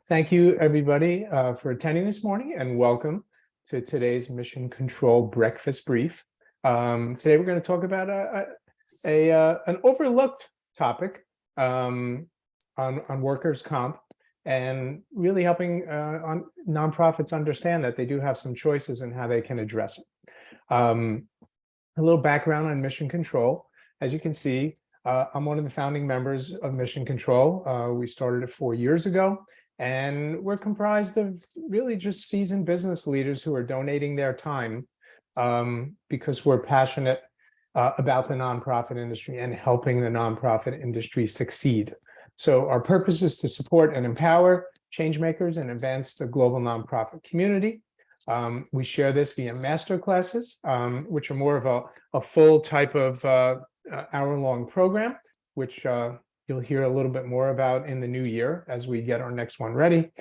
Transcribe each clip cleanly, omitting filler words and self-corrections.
Thank you, everybody, for attending this morning, and welcome to today's Mission Control Breakfast Brief. Today, we're going to talk about an overlooked topic on workers' comp, and really helping on nonprofits understand that they do have some choices in how they can address it. A little background on Mission Control. As you can see, I'm one of the founding members of Mission Control. We started it 4 years ago. And we're comprised of really just seasoned business leaders who are donating their time because we're passionate about the nonprofit industry and helping the nonprofit industry succeed. So our purpose is to support and empower change makers and advance the global nonprofit community. We share this via master classes, which are more of a full type of hour-long program, which you'll hear a little bit more about in the new year as we get our next one ready.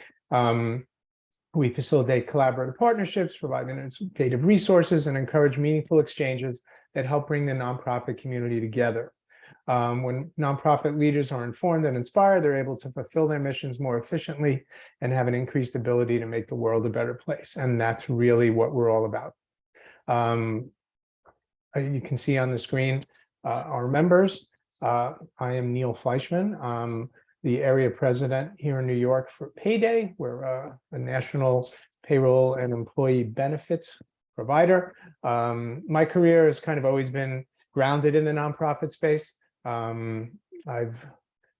We facilitate collaborative partnerships, provide innovative resources, and encourage meaningful exchanges that help bring the nonprofit community together. When nonprofit leaders are informed and inspired, they're able to fulfill their missions more efficiently and have an increased ability to make the world a better place. And that's really what we're all about. You can see on the screen our members. I am Neil Fleischman. I'm the area president here in New York for Payday. We're a national payroll and employee benefits provider. My career has kind of always been grounded in the nonprofit space. I've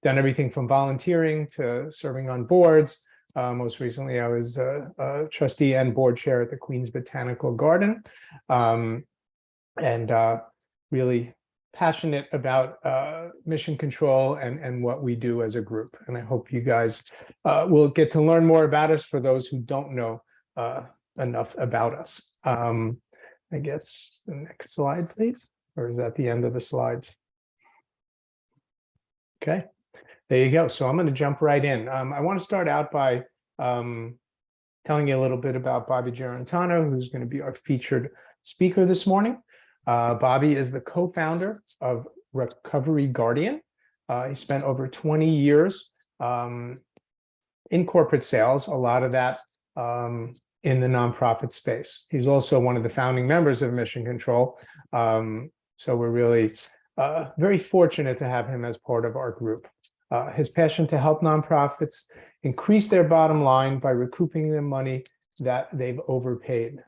done everything from volunteering to serving on boards. Most recently, I was a trustee and board chair at the Queen's Botanical Garden, and really passionate about Mission Control and what we do as a group. And I hope you guys will get to learn more about us for those who don't know enough about us. I guess the next slide, please. Or is that the end of the slides? Okay, there you go. So I'm going to jump right in. I want to start out by telling you a little bit about Bobby Giurintano, who's going to be our featured speaker this morning. Bobby is the co-founder of Recovery Guardian. He spent over 20 years in corporate sales, a lot of that in the nonprofit space. He's also one of the founding members of Mission Control. So we're really very fortunate to have him as part of our group. His passion to help nonprofits increase their bottom line by recouping the money that they've overpaid.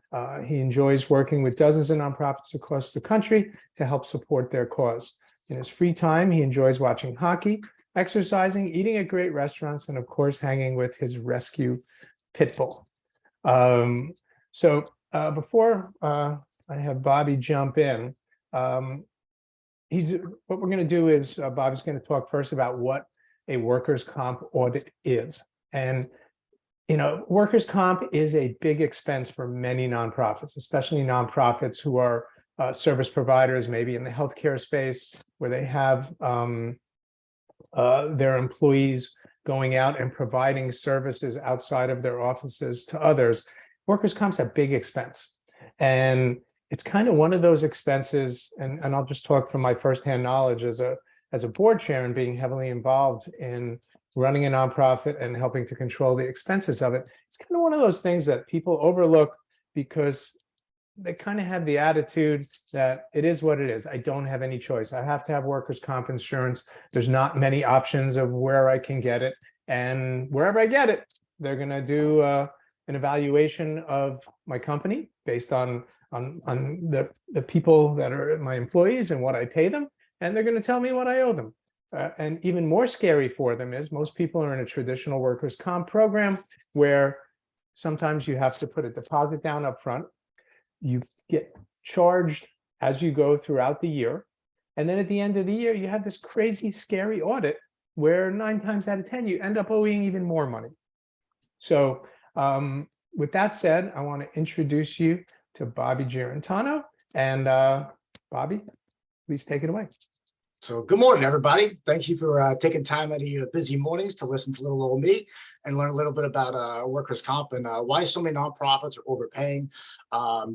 He enjoys working with dozens of nonprofits across the country to help support their cause. In his free time, he enjoys watching hockey, exercising, eating at great restaurants, and of course, hanging with his rescue pit bull. Before I have Bobby jump in, what we're going to do is Bobby's going to talk first about what a workers' comp audit is. And workers' comp is a big expense for many nonprofits, especially nonprofits who are service providers, maybe in the healthcare space, where they have their employees going out and providing services outside of their offices to others. Workers' comp's a big expense. And it's kind of one of those expenses, and I'll just talk from my firsthand knowledge as a board chair and being heavily involved in running a nonprofit and helping to control the expenses of it. It's kind of one of those things that people overlook because they kind of have the attitude that it is what it is. I don't have any choice. I have to have workers' comp insurance. There's not many options of where I can get it. And wherever I get it, they're going to do an evaluation of my company based on the people that are my employees and what I pay them. And they're going to tell me what I owe them. And even more scary for them is most people are in a traditional workers' comp program where sometimes you have to put a deposit down up front. You get charged as you go throughout the year. And then at the end of the year, you have this crazy, scary audit where 9 times out of 10, you end up owing even more money. So with that said, I want to introduce you to Bobby Giurintano. And Bobby, please take it away. So good morning, everybody. Thank you for taking time out of your busy mornings to listen to little old me and learn a little bit about workers' comp and why so many nonprofits are overpaying.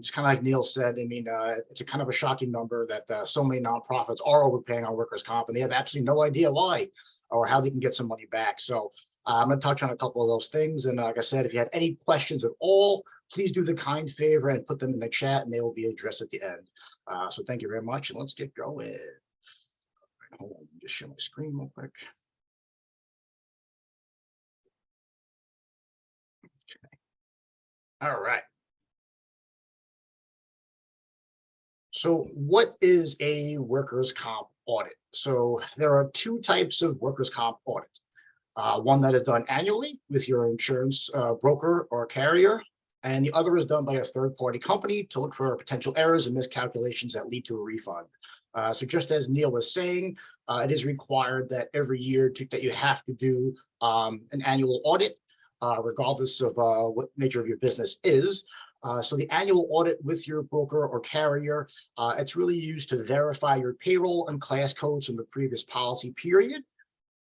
Just kind of like Neil said, I mean, it's a kind of a shocking number that so many nonprofits are overpaying on workers' comp, and they have absolutely no idea why or how they can get some money back. So I'm going to touch on a couple of those things. And like I said, if you have any questions at all, please do the kind favor and put them in the chat and they will be addressed at the end. So thank you very much. And let's get going. Hold on, just share my screen real quick. Okay. All right. So what is a workers' comp audit? So there are two types of workers' comp audit. One that is done annually with your insurance broker or carrier, and the other is done by a third-party company to look for potential errors and miscalculations that lead to a refund. So just as Neil was saying, it is required that every year that you have to do an annual audit, regardless of what nature of your business is. So the annual audit with your broker or carrier, it's really used to verify your payroll and class codes from the previous policy period.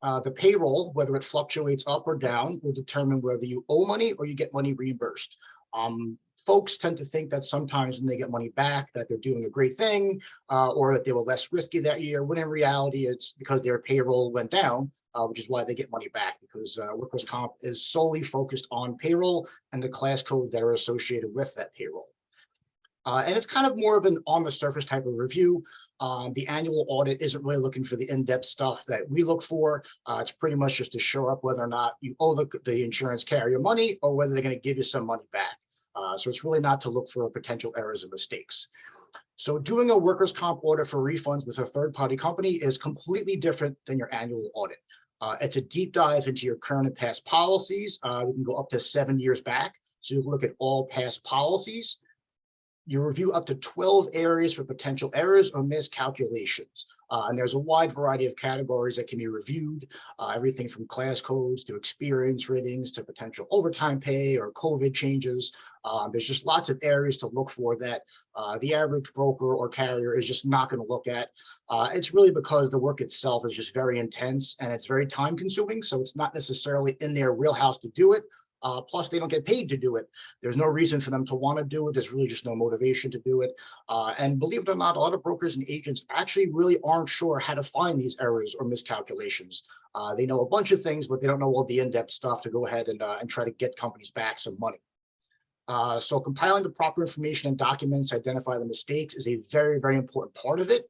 The payroll, whether it fluctuates up or down, will determine whether you owe money or you get money reimbursed. Folks tend to think that sometimes when they get money back that they're doing a great thing or that they were less risky that year, when in reality it's because their payroll went down, which is why they get money back, because workers' comp is solely focused on payroll and the class code that are associated with that payroll. And it's kind of more of an on the surface type of review. The annual audit isn't really looking for the in-depth stuff that we look for. It's pretty much just to show up whether or not you owe the insurance carrier money or whether they're going to give you some money back. So it's really not to look for potential errors and mistakes. So doing a workers' comp audit for refunds with a third-party company is completely different than your annual audit. It's a deep dive into your current and past policies. We can go up to 7 years back. So you look at all past policies. You review up to 12 areas for potential errors or miscalculations. And there's a wide variety of categories that can be reviewed, everything from class codes to experience ratings to potential overtime pay or COVID changes. There's just lots of areas to look for that the average broker or carrier is just not going to look at. It's really because the work itself is just very intense and it's very time consuming. So it's not necessarily in their wheelhouse to do it. Plus, they don't get paid to do it. There's no reason for them to want to do it. There's really just no motivation to do it. And believe it or not, a lot of brokers and agents actually really aren't sure how to find these errors or miscalculations. They know a bunch of things, but they don't know all the in-depth stuff to go ahead and try to get companies back some money. So compiling the proper information and documents, identify the mistakes is a very, very important part of it.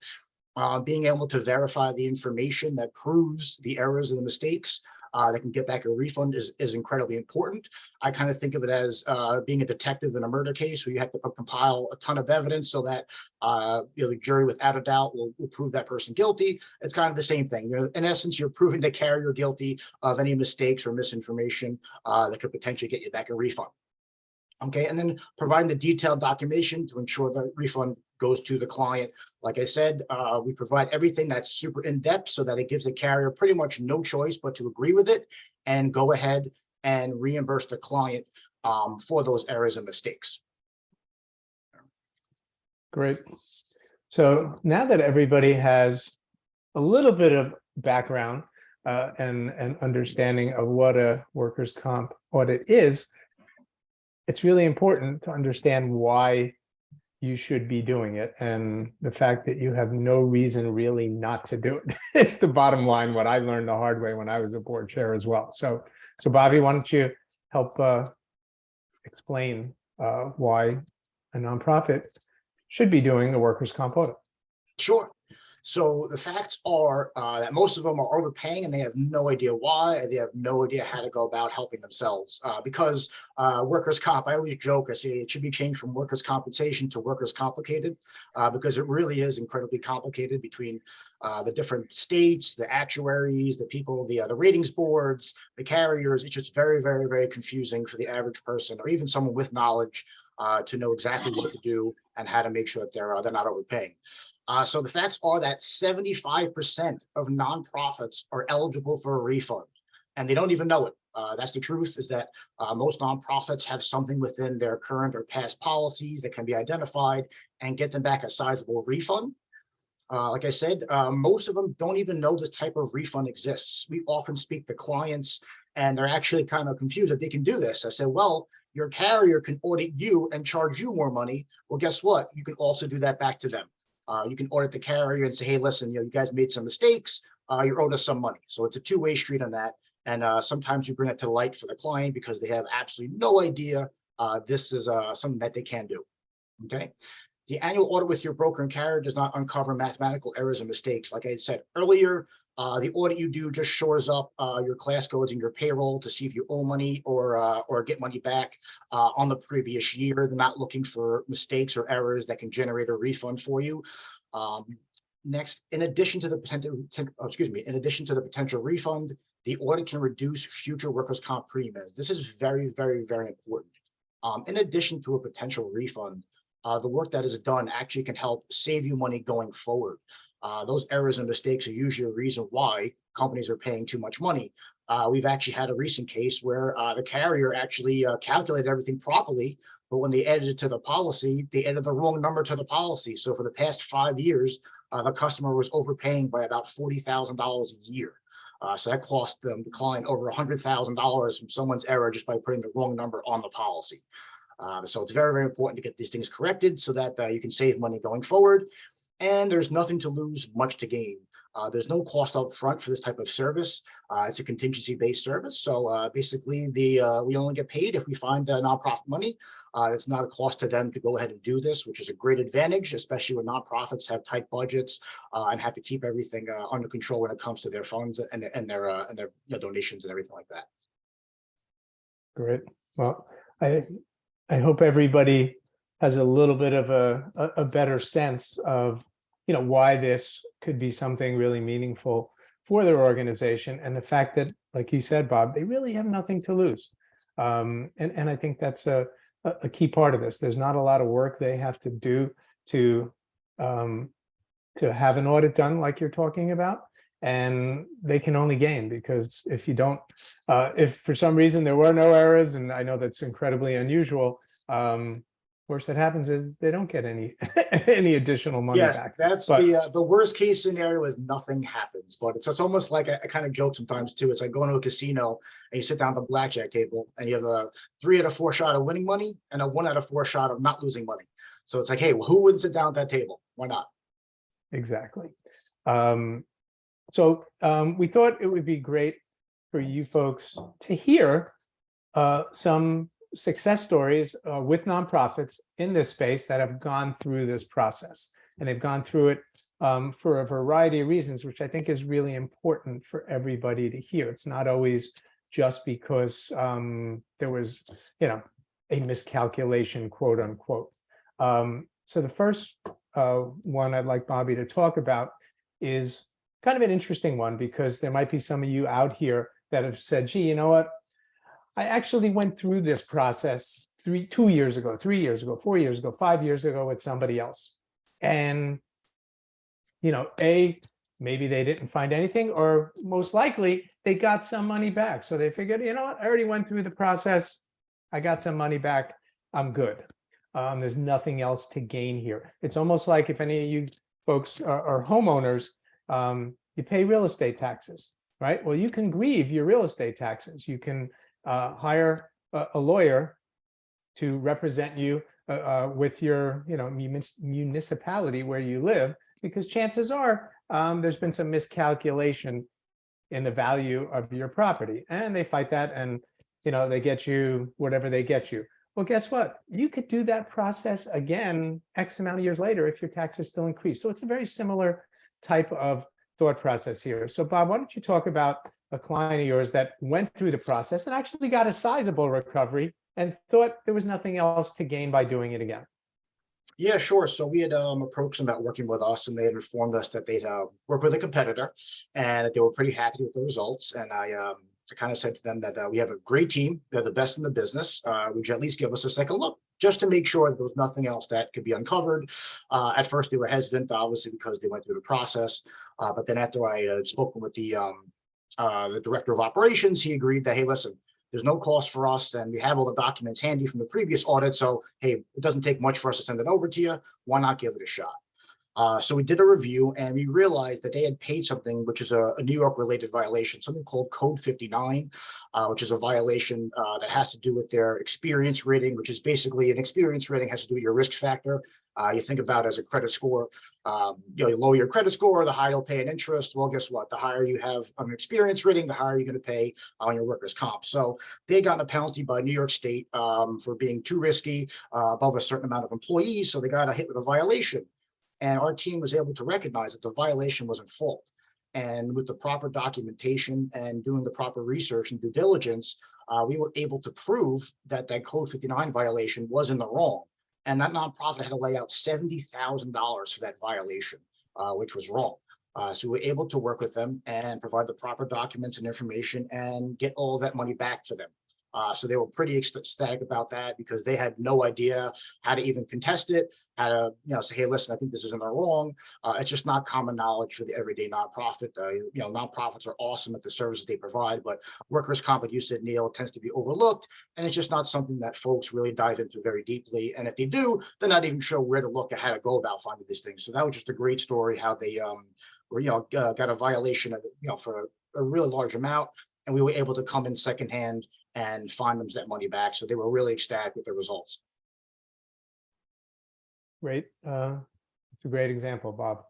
Being able to verify the information that proves the errors and the mistakes that can get back a refund is incredibly important. I kind of think of it as being a detective in a murder case where you have to compile a ton of evidence so that the jury without a doubt will prove that person guilty. It's kind of the same thing. In essence, you're proving the carrier guilty of any mistakes or misinformation that could potentially get you back a refund. Okay, and then providing the detailed documentation to ensure the refund goes to the client. Like I said, we provide everything that's super in-depth so that it gives the carrier pretty much no choice but to agree with it and go ahead and reimburse the client for those errors and mistakes. Great. So now that everybody has a little bit of background and understanding of what a workers' comp audit is, it's really important to understand why you should be doing it. And the fact that you have no reason really not to do it is the bottom line, what I learned the hard way when I was a board chair as well. So Bobby, why don't you help explain why a nonprofit should be doing a workers' comp audit? Sure. So the facts are that most of them are overpaying and they have no idea why. They have no idea how to go about helping themselves because workers' comp, I always joke, I say it should be changed from workers' compensation to workers' complicated because it really is incredibly complicated between the different states, the actuaries, the people, the ratings boards, the carriers. It's just very, very, very confusing for the average person or even someone with knowledge to know exactly what to do and how to make sure that they're not overpaying. So the facts are that 75% of nonprofits are eligible for a refund, and they don't even know it. That's the truth, is that most nonprofits have something within their current or past policies that can be identified and get them back a sizable refund. Like I said, most of them don't even know this type of refund exists. We often speak to clients and they're actually kind of confused that they can do this. I said, well, your carrier can audit you and charge you more money. Well, guess what? You can also do that back to them. You can audit the carrier and say, hey, listen, you guys made some mistakes. You're owed us some money. So it's a two-way street on that. And sometimes you bring it to light for the client because they have absolutely no idea this is something that they can do. Okay. The annual audit with your broker and carrier does not uncover mathematical errors and mistakes. Like I said earlier, the audit you do just shores up your class codes and your payroll to see if you owe money or get money back on the previous year. They're not looking for mistakes or errors that can generate a refund for you. Next, in addition to the potential refund, the audit can reduce future workers' comp premiums. This is very, very, very important. In addition to a potential refund, the work that is done actually can help save you money going forward. Those errors and mistakes are usually a reason why companies are paying too much money. We've actually had a recent case where the carrier actually calculated everything properly, but when they added it to the policy, they added the wrong number to the policy. So for the past 5 years, the customer was overpaying by about $40,000 a year. So that cost them the client over $100,000 from someone's error just by putting the wrong number on the policy. So it's very, very important to get these things corrected so that you can save money going forward. And there's nothing to lose, much to gain. There's no cost up front for this type of service. It's a contingency-based service. So basically, we only get paid if we find nonprofit money. It's not a cost to them to go ahead and do this, which is a great advantage, especially when nonprofits have tight budgets and have to keep everything under control when it comes to their funds and their donations and everything like that. Great. Well, I hope everybody has a little bit of a better sense of, why this could be something really meaningful for their organization, and the fact that, like you said, Bob, they really have nothing to lose. And I think that's a key part of this. There's not a lot of work they have to do to have an audit done like you're talking about, and they can only gain, because if you don't, if for some reason there were no errors, and I know that's incredibly unusual, worst that happens is they don't get any any additional money back. That's the worst case scenario is nothing happens. But it's almost like a kind of joke sometimes too. It's like going to a casino and you sit down at the blackjack table and you have a 3 out of 4 shot of winning money and a 1 out of 4 shot of not losing money. So it's like, hey, well, who wouldn't sit down at that table? Why not? Exactly. So we thought it would be great for you folks to hear some success stories with nonprofits in this space that have gone through this process, and they've gone through it for a variety of reasons, which I think is really important for everybody to hear. It's not always just because there was, a miscalculation, quote unquote. So the first one I'd like Bobby to talk about is kind of an interesting one, because there might be some of you out here that have said, gee, you know what? I actually went through this process 2 years ago, 3 years ago, 4 years ago, 5 years ago with somebody else. And, maybe they didn't find anything, or most likely they got some money back. So they figured, you know what, I already went through the process. I got some money back. I'm good. There's nothing else to gain here. It's almost like if any of you folks are homeowners, you pay real estate taxes, right? Well, you can grieve your real estate taxes. You can hire a lawyer to represent you with your municipality where you live, because chances are there's been some miscalculation in the value of your property, and they fight that, and they get you whatever they get you. Well, guess what? You could do that process again X amount of years later if your taxes still increase. So it's a very similar type of thought process here. So Bob, why don't you talk about a client of yours that went through the process and actually got a sizable recovery and thought there was nothing else to gain by doing it again? Yeah, sure. So we had approached them about working with us, and they had informed us that they'd work with a competitor and that they were pretty happy with the results. And I kind of said to them that we have a great team. They're the best in the business. Would you at least give us a second look just to make sure that there was nothing else that could be uncovered? At first, they were hesitant, obviously, because they went through the process. But then after I had spoken with the director of operations, he agreed that, hey, listen, there's no cost for us, and we have all the documents handy from the previous audit. So, hey, it doesn't take much for us to send it over to you. Why not give it a shot? So we did a review and we realized that they had paid something, which is a New York related violation, something called Code 59, which is a violation that has to do with their experience rating, which is basically an experience rating has to do with your risk factor. You think about it as a credit score. You lower your credit score, the higher you'll pay in interest. Well, guess what? The higher you have an experience rating, the higher you're going to pay on your workers' comp. So they got a penalty by New York State for being too risky above a certain amount of employees. So they got a hit with a violation. And our team was able to recognize that the violation was in fault. And with the proper documentation and doing the proper research and due diligence, we were able to prove that that Code 59 violation was in the wrong. And that nonprofit had to lay out $70,000 for that violation, which was wrong. So we were able to work with them and provide the proper documents and information and get all of that money back to them. So they were pretty ecstatic about that because they had no idea how to even contest it, how to say, hey, listen, I think this is in the wrong. It's just not common knowledge for the everyday nonprofit. Nonprofits are awesome at the services they provide, but workers' comp, like you said, Neil, tends to be overlooked, and it's just not something that folks really dive into very deeply. And if they do, they're not even sure where to look at how to go about finding these things. So that was just a great story how they got a violation of for a really large amount, and we were able to come in secondhand and find them that money back. So they were really ecstatic with the results. Great. It's a great example, Bob.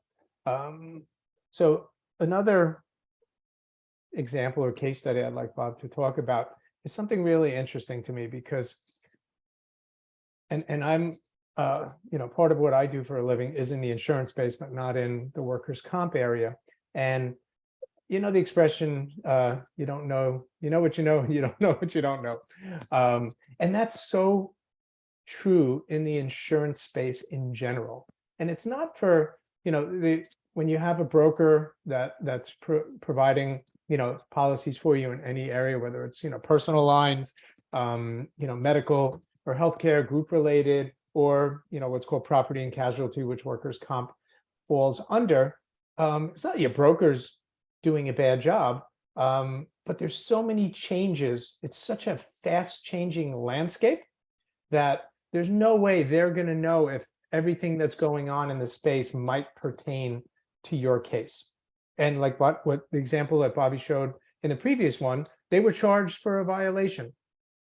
So another example or case study I'd like Bob to talk about is something really interesting to me because, and I'm, part of what I do for a living is in the insurance space, but not in the workers' comp area. And the expression, you don't know, you know what you know, you don't know what you don't know. And that's so true in the insurance space in general. And it's not for, when you have a broker that's providing, policies for you in any area, whether it's, personal lines, medical or healthcare, group related, or, what's called property and casualty, which workers' comp falls under. It's not your broker's doing a bad job, but there's so many changes. It's such a fast changing landscape that there's no way they're going to know if everything that's going on in the space might pertain to your case. And like what the example that Bobby showed in the previous one, they were charged for a violation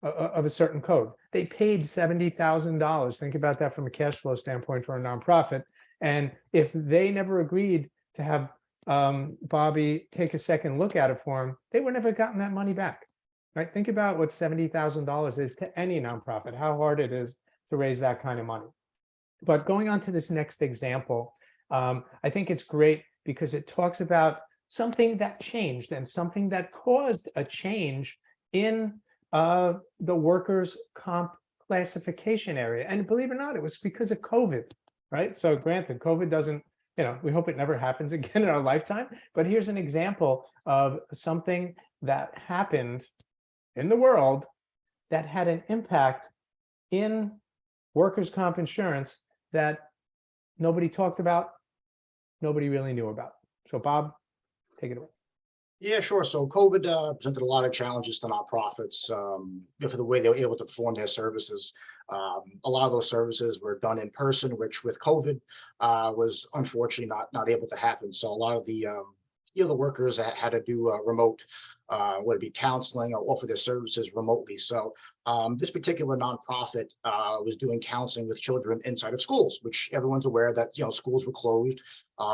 of a certain code. They paid $70,000. Think about that from a cash flow standpoint for a nonprofit. And if they never agreed to have Bobby take a second look at it for him, they would never have gotten that money back. Right? Think about what $70,000 is to any nonprofit, how hard it is to raise that kind of money. But going on to this next example, I think it's great because it talks about something that changed and something that caused a change in the workers' comp classification area. And believe it or not, it was because of COVID, right? So granted, COVID doesn't, we hope it never happens again in our lifetime, but here's an example of something that happened in the world that had an impact in workers' comp insurance that nobody talked about, nobody really knew about. So Bob, take it away. Yeah, sure. So COVID presented a lot of challenges to nonprofits for the way they were able to perform their services. A lot of those services were done in person, which with COVID was unfortunately not able to happen. So a lot of the the workers had to do remote, whether it be counseling or offer their services remotely. So this particular nonprofit was doing counseling with children inside of schools, which everyone's aware that schools were closed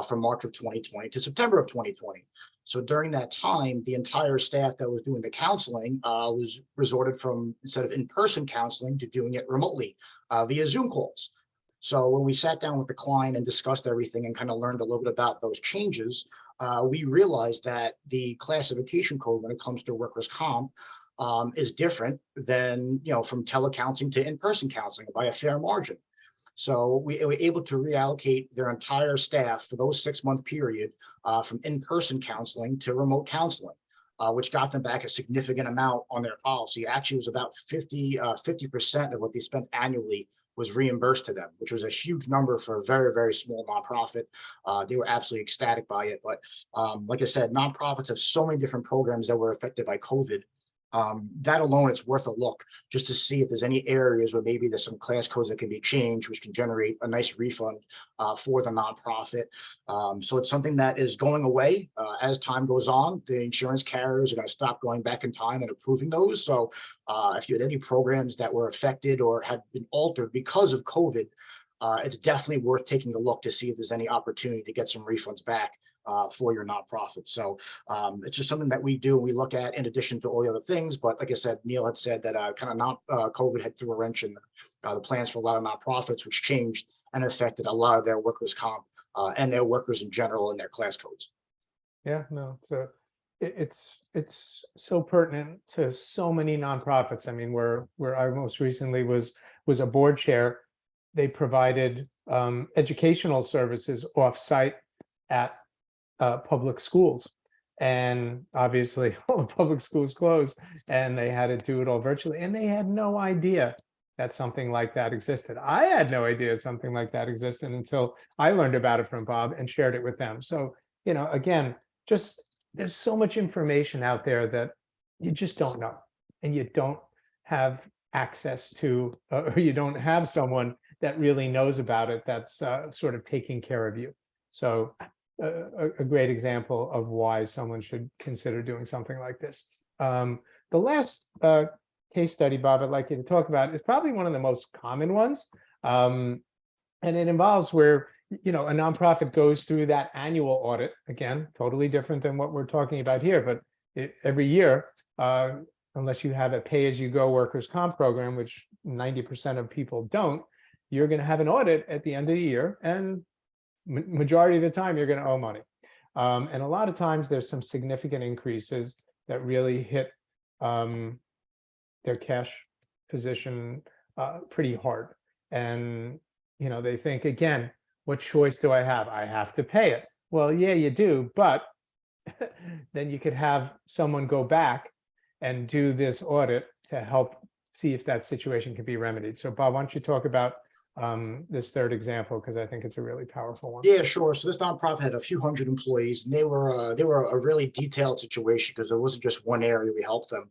from March of 2020 to September of 2020. So during that time, the entire staff that was doing the counseling was resorted from, instead of in-person counseling, to doing it remotely via Zoom calls. So when we sat down with the client and discussed everything and kind of learned a little bit about those changes, we realized that the classification code when it comes to workers' comp is different than, from telecounseling to in-person counseling by a fair margin. So we were able to reallocate their entire staff for those 6-month period from in-person counseling to remote counseling, which got them back a significant amount on their policy. Actually, it was about 50% of what they spent annually was reimbursed to them, which was a huge number for a very, very small nonprofit. They were absolutely ecstatic by it. But like I said, nonprofits have so many different programs that were affected by COVID. That alone, it's worth a look just to see if there's any areas where maybe there's some class codes that can be changed, which can generate a nice refund for the nonprofit. So it's something that is going away as time goes on. The insurance carriers are going to stop going back in time and approving those. So if you had any programs that were affected or had been altered because of COVID, it's definitely worth taking a look to see if there's any opportunity to get some refunds back for your nonprofit. So it's just something that we do and we look at in addition to all the other things. But like I said, Neil had said that kind of not COVID had threw a wrench in the plans for a lot of nonprofits, which changed and affected a lot of their workers' comp and their workers in general in their class codes. Yeah, no, so it's so pertinent to so many nonprofits. I mean, where I most recently was a board chair. They provided educational services off-site at public schools, and obviously all the public schools closed, and they had to do it all virtually, and they had no idea that something like that existed. I had no idea something like that existed until I learned about it from Bob and shared it with them. So, you know, again, just there's so much information out there that you just don't know, and you don't have access to, or you don't have someone that really knows about it, that's sort of taking care of you. So a great example of why someone should consider doing something like this. The last case study, Bob, I'd like you to talk about is probably one of the most common ones. And it involves where, you know, a nonprofit goes through that annual audit. Again, totally different than what we're talking about here, but every year, unless you have a pay-as-you-go workers' comp program, which 90% of people don't, you're going to have an audit at the end of the year, and majority of the time you're going to owe money. And a lot of times there's some significant increases that really hit their cash position pretty hard. And, you know, they think, again, what choice do I have? I have to pay it. Well, yeah, you do, but then you could have someone go back and do this audit to help see if that situation can be remedied. So Bob, why don't you talk about this third example, because I think it's a really powerful one. Yeah, sure. So this nonprofit had a few hundred employees, and they were a really detailed situation because there wasn't just one area we helped them.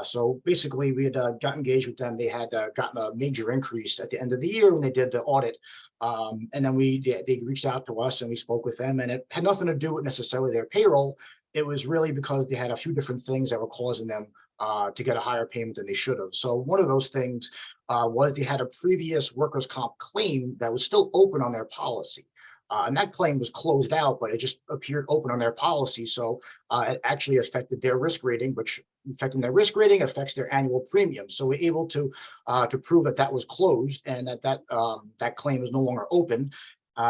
So basically, we had got engaged with them. They had gotten a major increase at the end of the year when they did the audit, and then they reached out to us and we spoke with them, and it had nothing to do with necessarily their payroll. It was really because they had a few different things that were causing them to get a higher payment than they should have. So one of those things was they had a previous workers' comp claim that was still open on their policy. And that claim was closed out, but it just appeared open on their policy. So it actually affected their risk rating, which affecting their risk rating affects their annual premium. So we're able to prove that that was closed and that claim is no longer open.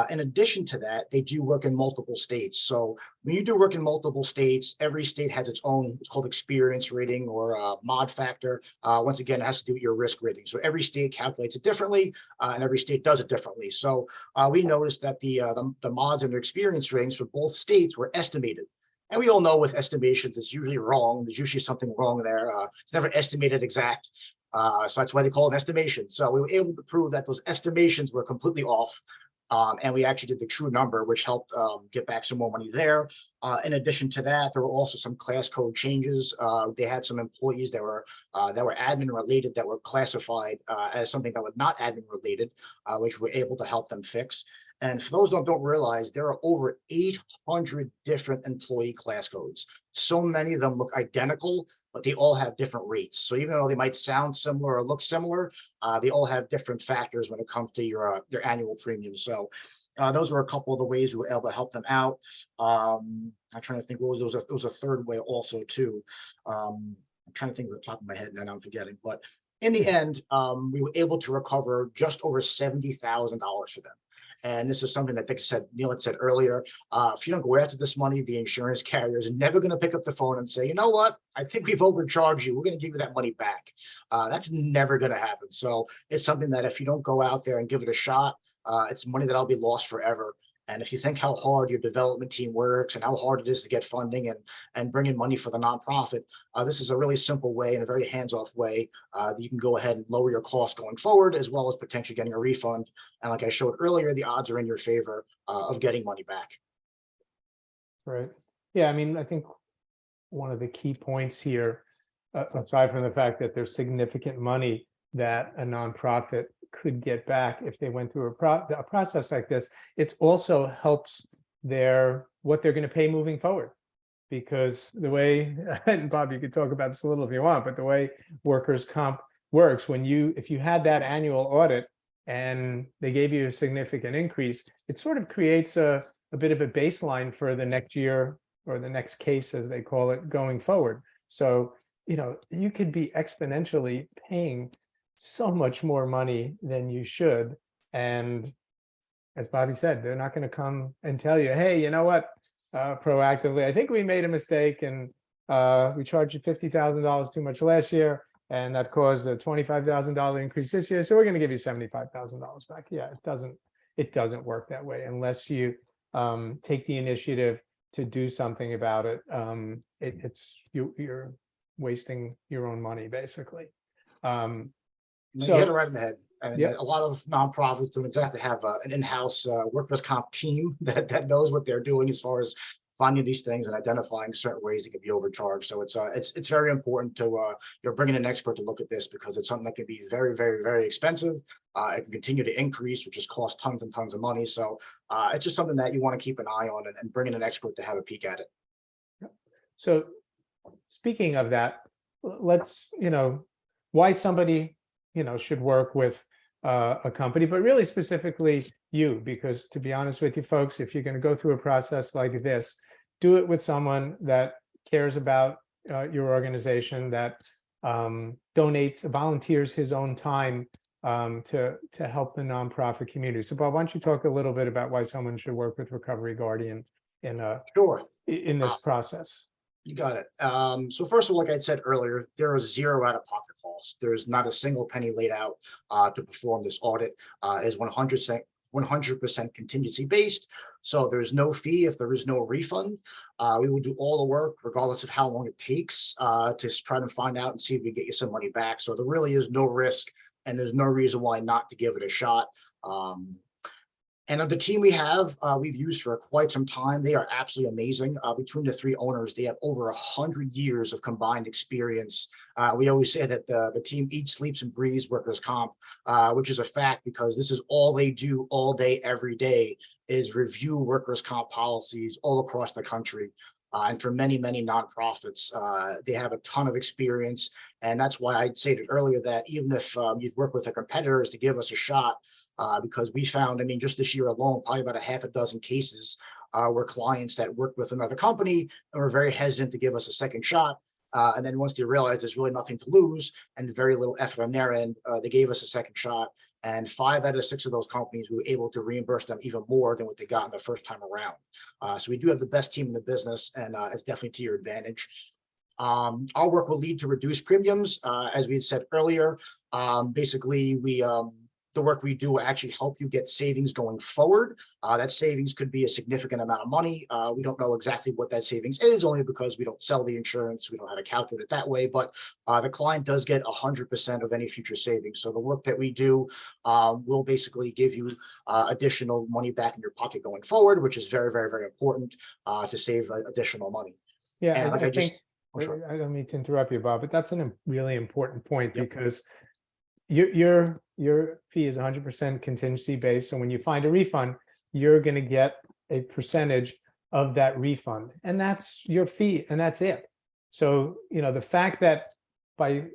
In addition to that, they do work in multiple states. So when you do work in multiple states, every state has its own, it's called experience rating or mod factor. Once again, it has to do with your risk rating. So every state calculates it differently and every state does it differently. So we noticed that the mods and their experience ratings for both states were estimated. And we all know with estimations, it's usually wrong. There's usually something wrong there. It's never estimated exact. So that's why they call it an estimation. So we were able to prove that those estimations were completely off. And we actually did the true number, which helped get back some more money there. In addition to that, there were also some class code changes. They had some employees that were admin related that were classified as something that was not admin related, which we're able to help them fix. And for those that don't realize, there are over 800 different employee class codes. So many of them look identical, but they all have different rates. So even though they might sound similar or look similar, they all have different factors when it comes to your annual premium. So those were a couple of the ways we were able to help them out. I'm trying to think, what was there was a third way also too. I'm trying to think of the top of my head and I'm forgetting, but in the end, we were able to recover just over $70,000 for them. And this is something that, like I said, Neil had said earlier, if you don't go after this money, the insurance carrier is never going to pick up the phone and say, you know what, I think we've overcharged you. We're going to give you that money back. That's never going to happen. So it's something that if you don't go out there and give it a shot, it's money that'll be lost forever. And if you think how hard your development team works and how hard it is to get funding and bring in money for the nonprofit, this is a really simple way and a very hands-off way that you can go ahead and lower your costs going forward, as well as potentially getting a refund. And like I showed earlier, the odds are in your favor of getting money back. Right. Yeah, I mean, I think one of the key points here aside from the fact that there's significant money that a nonprofit could get back if they went through a process like this, it also helps what they're going to pay moving forward. Because the way, and Bob, you could talk about this a little if you want, but the way workers' comp works, if you had that annual audit and they gave you a significant increase, it sort of creates a bit of a baseline for the next year or the next case, as they call it, going forward. So, you could be exponentially paying so much more money than you should. And as Bobby said, they're not going to come and tell you, hey, you know what? Proactively, I think we made a mistake and we charged you $50,000 too much last year, and that caused a $25,000 increase this year. So we're going to give you $75,000 back. Yeah, it doesn't work that way unless you take the initiative to do something about it. You're wasting your own money, basically. You hit it right in the head. And Yep. a lot of nonprofits don't exactly have an in-house workers' comp team that knows what they're doing as far as finding these things and identifying certain ways that can be overcharged. So it's very important to you're bringing an expert to look at this, because it's something that can be very, very, very expensive. It can continue to increase, which just costs tons and tons of money. So it's just something that you want to keep an eye on and bring in an expert to have a peek at it. So speaking of that, let's, why somebody, should work with a company, but really specifically you, because to be honest with you folks, if you're going to go through a process like this, do it with someone that cares about your organization, that volunteers his own time to help the nonprofit community. So Bob, why don't you talk a little bit about why someone should work with Recovery Guardian Sure. in this process? You got it. So first of all, like I said earlier, there is zero out-of-pocket costs. There's not a single penny laid out to perform this audit. It is 100% contingency based. So there's no fee if there is no refund. We will do all the work, regardless of how long it takes, to try to find out and see if we get you some money back. So there really is no risk, and there's no reason why not to give it a shot. And of the team we've used for quite some time, they are absolutely amazing. Between the three owners, they have over 100 years of combined experience. We always say that the team eats, sleeps, and breathes workers' comp, which is a fact, because this is all they do all day, every day, is review workers' comp policies all across the country. And for many, many nonprofits, they have a ton of experience. And that's why I stated earlier that even if you've worked with the competitors, to give us a shot, because we found, just this year alone, probably about a half a dozen cases where clients that worked with another company and were very hesitant to give us a second shot. And then once they realized there's really nothing to lose and very little effort on their end, they gave us a second shot. And 5 out of 6 of those companies, we were able to reimburse them even more than what they got in the first time around. So we do have the best team in the business, and it's definitely to your advantage. Our work will lead to reduced premiums. As we had said earlier, basically the work we do will actually help you get savings going forward. That savings could be a significant amount of money. We don't know exactly what that savings is, only because we don't sell the insurance. We don't know how to calculate it that way, but the client does get 100% of any future savings. So the work that we do will basically give you additional money back in your pocket going forward, which is very, very, very important to save additional money. Yeah, and like I think, sure. I don't mean to interrupt you, Bob, but that's a really important point. Yep. Because your fee is 100% contingency based. So when you find a refund, you're going to get a percentage of that refund, and that's your fee, and that's it. So, the fact that by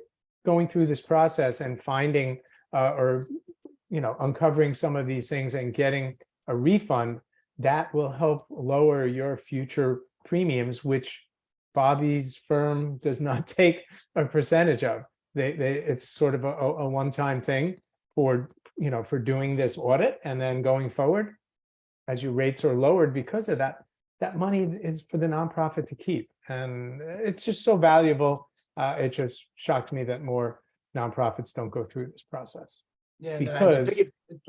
going through this process and finding uncovering some of these things and getting a refund, that will help lower your future premiums, which Bobby's firm does not take a percentage of. It's sort of a one-time thing for doing this audit, and then going forward, as your rates are lowered because of that, that money is for the nonprofit to keep, and it's just so valuable. It just shocks me that more nonprofits don't go through this process. Yeah, because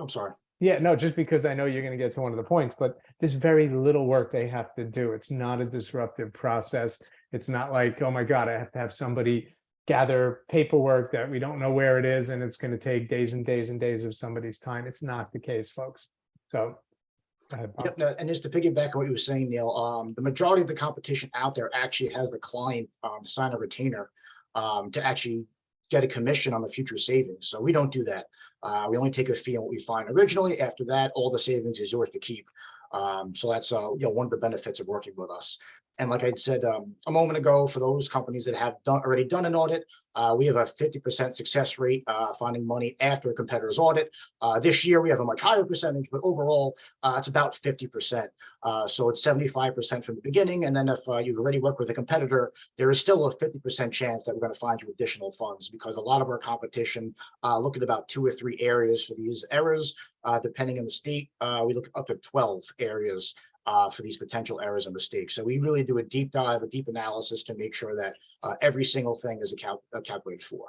I'm sorry. Yeah, no, just because I know you're going to get to one of the points, but there's very little work they have to do. It's not a disruptive process. It's not like, oh my God, I have to have somebody gather paperwork that we don't know where it is, and it's going to take days and days and days of somebody's time. It's not the case, folks. So go ahead, Bob. Yep, no, and just to piggyback on what you were saying, Neil, the majority of the competition out there actually has the client sign a retainer. to actually get a commission on the future savings. So we don't do that. We only take a fee on what we find originally. After that, all the savings is yours to keep. So that's one of the benefits of working with us. And like I said a moment ago, for those companies that have already done an audit, we have a 50% success rate finding money after a competitor's audit. This year, we have a much higher percentage, but overall, it's about 50%. So it's 75% from the beginning. And then if you've already worked with a competitor, there is still a 50% chance that we're going to find you additional funds, because a lot of our competition look at about 2 or 3 areas for these errors. Depending on the state, we look up to 12 areas for these potential errors and mistakes. So we really do a deep dive, a deep analysis to make sure that every single thing is calculated for.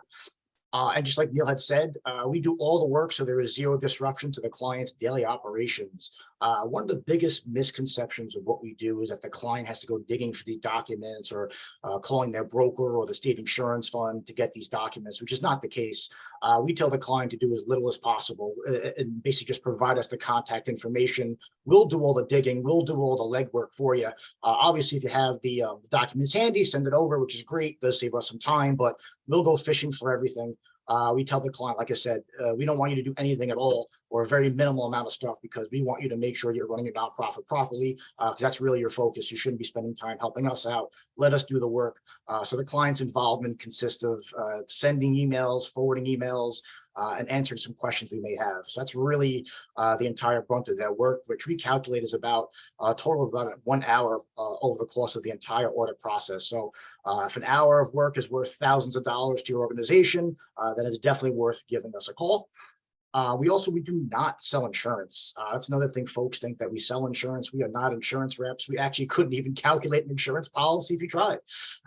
And just like Neil had said, we do all the work, so there is zero disruption to the client's daily operations. One of the biggest misconceptions of what we do is that the client has to go digging for these documents, or calling their broker or the state insurance fund to get these documents, which is not the case. We tell the client to do as little as possible and basically just provide us the contact information. We'll do all the digging. We'll do all the legwork for you. Obviously, if you have the documents handy, send it over, which is great. It does save us some time, but we'll go fishing for everything. We tell the client, like I said, we don't want you to do anything at all, or a very minimal amount of stuff, because we want you to make sure you're running your nonprofit properly, because that's really your focus. You shouldn't be spending time helping us out. Let us do the work. So the client's involvement consists of sending emails, forwarding emails, and answering some questions we may have. So that's really the entire brunt of their work, which we calculate is about a total of about 1 hour over the course of the entire audit process. So if an hour of work is worth thousands of dollars to your organization, then it's definitely worth giving us a call. We do not sell insurance. That's another thing. Folks think that we sell insurance. We are not insurance reps. We actually couldn't even calculate an insurance policy if you tried.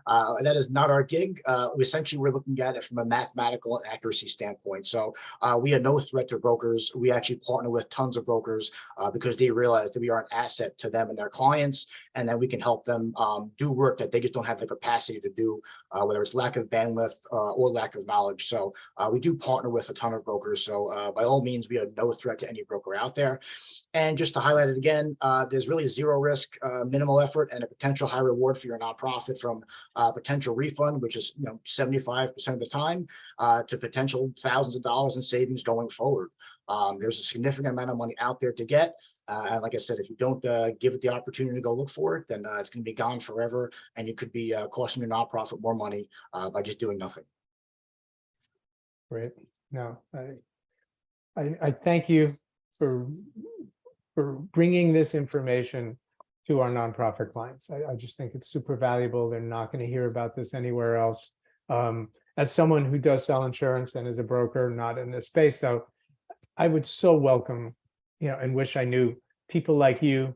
That is not our gig. We're looking at it from a mathematical and accuracy standpoint. So we are no threat to brokers. We actually partner with tons of brokers because they realize that we are an asset to them and their clients, and that we can help them do work that they just don't have the capacity to do, whether it's lack of bandwidth or lack of knowledge. So we do partner with a ton of brokers. So by all means, we are no threat to any broker out there. And just to highlight it again, there's really zero risk, minimal effort, and a potential high reward for your nonprofit, from potential refund, which is 75% of the time, to potential thousands of dollars in savings going forward. There's a significant amount of money out there to get. And like I said, if you don't give it the opportunity to go look for it, then it's going to be gone forever. And you could be costing your nonprofit more money by just doing nothing. Great. No, I thank you for bringing this information to our nonprofit clients. I just think it's super valuable. They're not going to hear about this anywhere else. As someone who does sell insurance and is a broker, not in this space, though, I would so welcome, and wish I knew people like you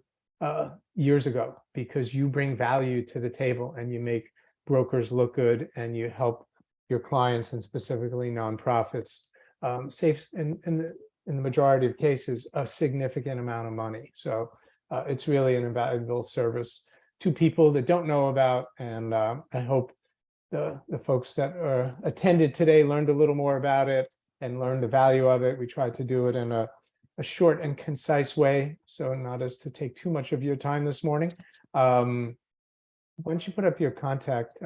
years ago, because you bring value to the table and you make brokers look good, and you help your clients, and specifically nonprofits, save in the majority of cases a significant amount of money. So it's really an invaluable service to people that don't know about, and I hope the folks that attended today learned a little more about it and learned the value of it. We tried to do it in a short and concise way, so not as to take too much of your time this morning. Why don't you put up your contact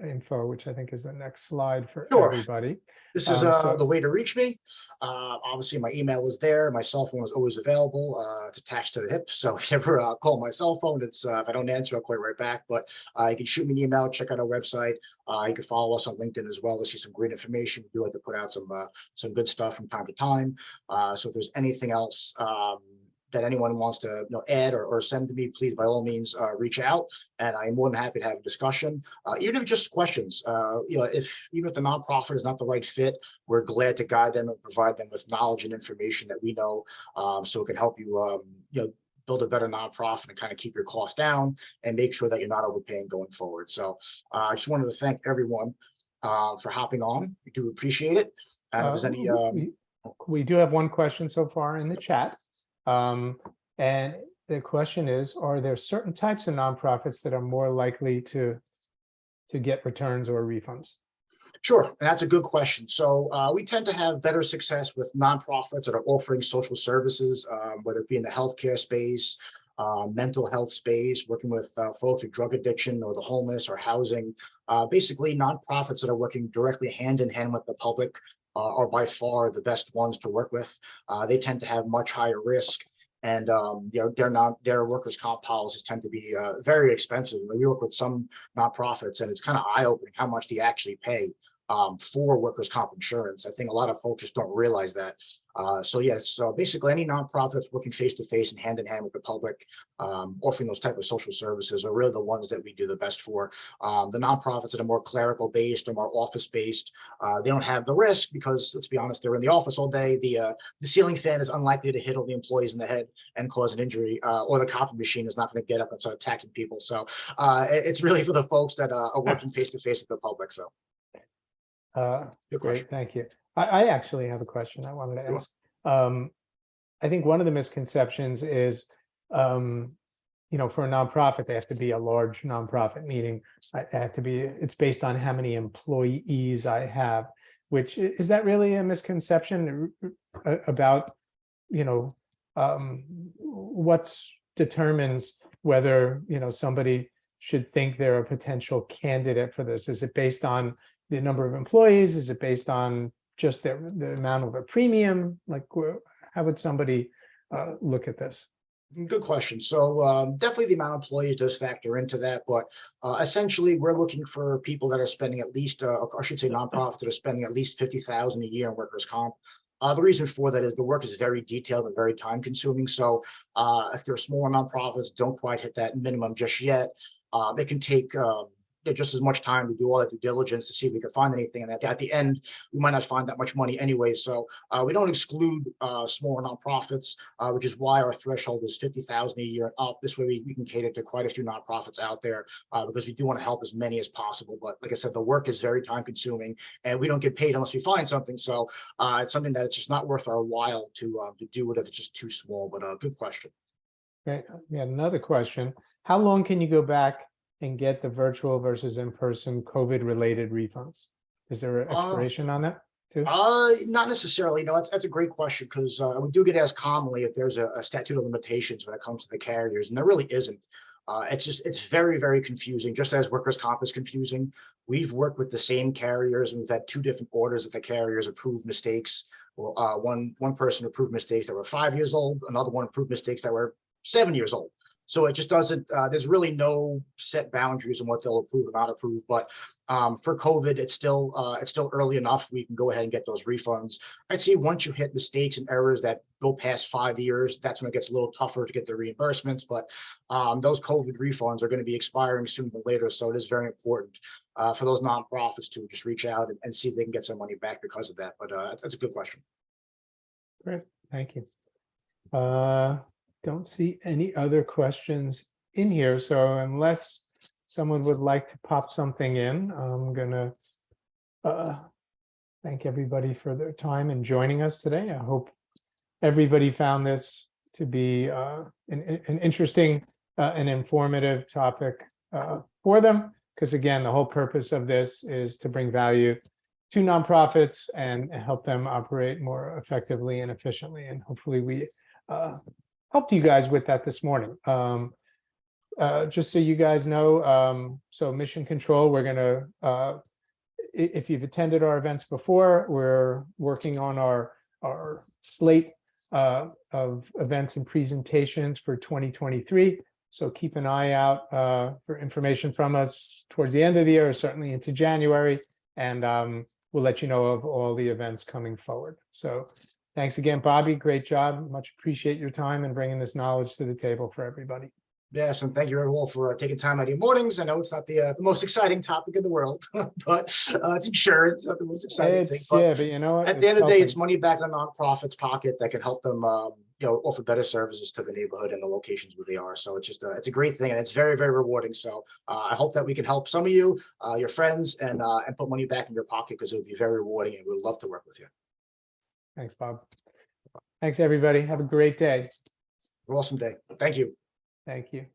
info, which I think is the next slide for everybody. This is the way to reach me. Obviously, my email is there. My cell phone is always available. It's attached to the hip. So if you ever call my cell phone, it's if I don't answer, I'll call you right back. But you can shoot me an email, check out our website. You can follow us on LinkedIn as well to see some great information. We do like to put out some good stuff from time to time. So if there's anything else that anyone wants to add or send to me, please, by all means, reach out, and I'm more than happy to have a discussion. Even if it's just questions, even if the nonprofit is not the right fit, we're glad to guide them and provide them with knowledge and information that we know, so it can help you, build a better nonprofit and kind of keep your costs down and make sure that you're not overpaying going forward. So I just wanted to thank everyone for hopping on. We do appreciate it. And if there's any, we do have one question so far in the chat. And the question is, are there certain types of nonprofits that are more likely to get returns or refunds? Sure, and that's a good question. So we tend to have better success with nonprofits that are offering social services, whether it be in the healthcare space, mental health space, working with folks with drug addiction or the homeless or housing. Basically, nonprofits that are working directly hand in hand with the public are by far the best ones to work with. They tend to have much higher risk. And their workers' comp policies tend to be very expensive. We work with some nonprofits, and it's kind of eye-opening how much they actually pay for workers' comp insurance. I think a lot of folks just don't realize that. So basically any nonprofits working face to face and hand in hand with the public, offering those type of social services are really the ones that we do the best for. The nonprofits that are more clerical based or more office based, they don't have the risk because, let's be honest, they're in the office all day. The ceiling fan is unlikely to hit all the employees in the head and cause an injury, or the copy machine is not going to get up and start attacking people. So it's really for the folks that are working face to face with the public. So. Great, thank you. I actually have a question I wanted to ask. I think one of the misconceptions is, for a nonprofit, they have to be a large nonprofit, meaning it's based on how many employees I have, which is that really a misconception about, what determines whether, somebody should think they're a potential candidate for this? Is it based on the number of employees? Is it based on just the amount of a premium? Like, how would somebody look at this? Good question. So definitely the amount of employees does factor into that, but essentially we're looking for people that are spending at least, I should say nonprofits that are spending at least $50,000 a year on workers' comp. The reason for that is the work is very detailed and very time consuming. So if they're smaller nonprofits, don't quite hit that minimum just yet, it can take just as much time to do all that due diligence to see if we can find anything. And at the end, we might not find that much money anyway. So we don't exclude smaller nonprofits, which is why our threshold is $50,000 a year and up. This way we can cater to quite a few nonprofits out there because we do want to help as many as possible. But like I said, the work is very time consuming and we don't get paid unless we find something. So it's something that it's just not worth our while to do it if it's just too small. But good question. Okay, yeah, another question. How long can you go back and get the virtual versus in-person COVID-related refunds? Is there an expiration on that too? Not necessarily. No, that's a great question because we do get asked commonly if there's a statute of limitations when it comes to the carriers, and there really isn't. It's very, very confusing, just as workers' comp is confusing. We've worked with the same carriers and we've had two different orders that the carriers approved mistakes. Well, one person approved mistakes that were 5 years old, another one approved mistakes that were 7 years old. So it just doesn't, there's really no set boundaries on what they'll approve or not approve. But for COVID, it's still early enough. We can go ahead and get those refunds. I'd say once you hit mistakes and errors that go past 5 years, that's when it gets a little tougher to get the reimbursements. But those COVID refunds are going to be expiring sooner than later. So it is very important for those nonprofits to just reach out and see if they can get some money back because of that. But that's a good question. Great, thank you. Don't see any other questions in here. So unless someone would like to pop something in, I'm gonna thank everybody for their time and joining us today. I hope everybody found this to be an interesting and informative topic for them. Because again, the whole purpose of this is to bring value to nonprofits and help them operate more effectively and efficiently. And hopefully we helped you guys with that this morning. Just so you guys know, so Mission Control, we're gonna, if you've attended our events before, we're working on our slate of events and presentations for 2023. So keep an eye out for information from us towards the end of the year, or certainly into January, and we'll let you know of all the events coming forward. So thanks again, Bobby. Great job. Much appreciate your time and bringing this knowledge to the table for everybody. Yes, and thank you everyone for taking time out of your mornings. I know it's not the most exciting topic in the world, but it's insurance, not the most exciting thing. But yeah, but you know what? At the end of the day, it's money back in the nonprofit's pocket that can help them, offer better services to the neighborhood and the locations where they are. So it's just it's a great thing, and it's very, very rewarding. So I hope that we can help some of you, your friends, and put money back in your pocket because it would be very rewarding, and we'd love to work with you. Thanks, Bob. Thanks, everybody. Have a great day. Awesome day. Thank you. Thank you.